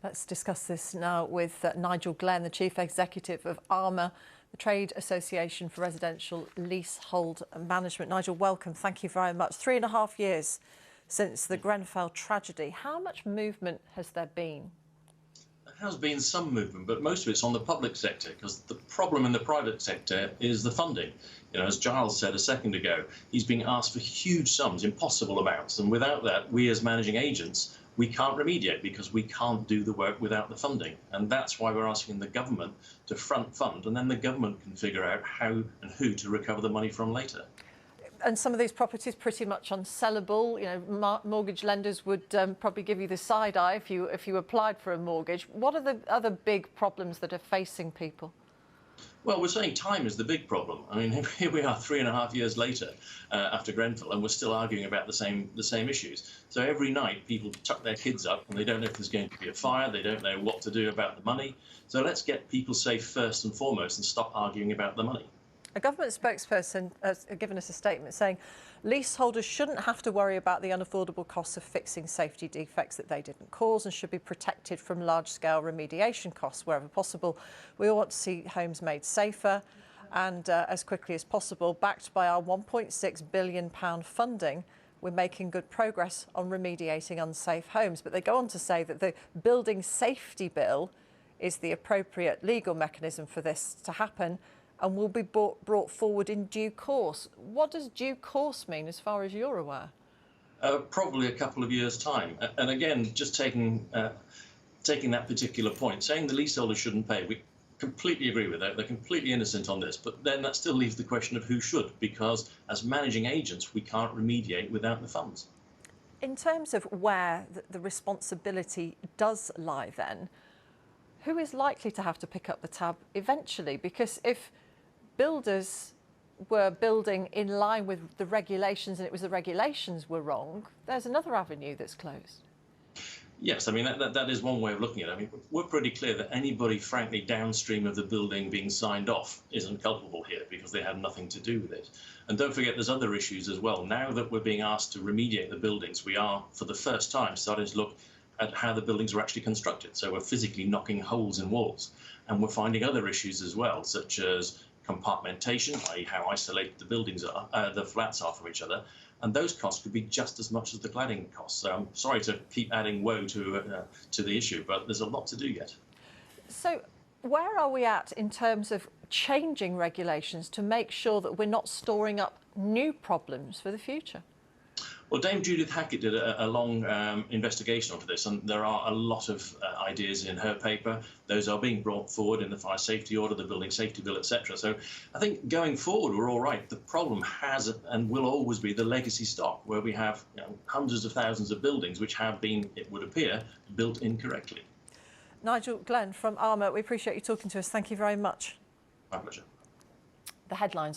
Let's discuss this now with Nigel Glen, the Chief Executive of ARMA, the Trade Association for Residential Leasehold Management. Nigel, welcome. Thank you very much. 3.5 years since the Grenfell tragedy. How much movement has there been? There has been some movement, but most of it's on the public sector, because the problem in the private sector is the funding. You know, as Giles said a second ago, he's being asked for huge sums, impossible amounts, and without that, we as managing agents, we can't remediate because we can't do the work without the funding. And that's why we're asking the government to front fund, and then the government can figure out how and who to recover the money from later. And some of these properties pretty much unsellable. You know, mortgage lenders would probably give you the side eye if you applied for a mortgage. What are the other big problems that are facing people? Well, we're saying time is the big problem. I mean, here we are 3.5 years later after Grenfell, and we're still arguing about the same issues. So every night people tuck their kids up and they don't know if there's going to be a fire, they don't know what to do about the money. So let's get people safe first and foremost and stop arguing about the money. A government spokesperson has given us a statement saying leaseholders shouldn't have to worry about the unaffordable costs of fixing safety defects that they didn't cause and should be protected from large-scale remediation costs wherever possible. We all want to see homes made safer and as quickly as possible. Backed by our £1.6 billion funding, we're making good progress on remediating unsafe homes. But they go on to say that the Building Safety Bill is the appropriate legal mechanism for this to happen and will be brought forward in due course. What does due course mean as far as you're aware? Probably a couple of years' time. And again, just taking that particular point, saying the leaseholders shouldn't pay, we completely agree with that. They're completely innocent on this. But then that still leaves the question of who should, because as managing agents, we can't remediate without the funds. In terms of where the responsibility does lie then, who is likely to have to pick up the tab eventually? Because if builders were building in line with the regulations and it was the regulations were wrong, there's another avenue that's closed. Yes, I mean, that is one way of looking at it. I mean, we're pretty clear that anybody, frankly, downstream of the building being signed off isn't culpable here because they had nothing to do with it. And don't forget, there's other issues as well. Now that we're being asked to remediate the buildings, we are, for the first time, starting to look at how the buildings are actually constructed. So we're physically knocking holes in walls. And we're finding other issues as well, such as compartmentation, i.e. how isolated the buildings are, the flats are from each other. And those costs could be just as much as the cladding costs. So I'm sorry to keep adding woe to the issue, but there's a lot to do yet. So where are we at in terms of changing regulations to make sure that we're not storing up new problems for the future? Well, Dame Judith Hackett did a long investigation onto this, and there are a lot of ideas in her paper. Those are being brought forward in the fire safety order, the building safety bill, etc. So I think going forward, we're all right. The problem has and will always be the legacy stock, where we have hundreds of thousands of buildings which have been, it would appear, built incorrectly. Nigel Glen from ARMA, we appreciate you talking to us. Thank you very much. My pleasure. The headlines.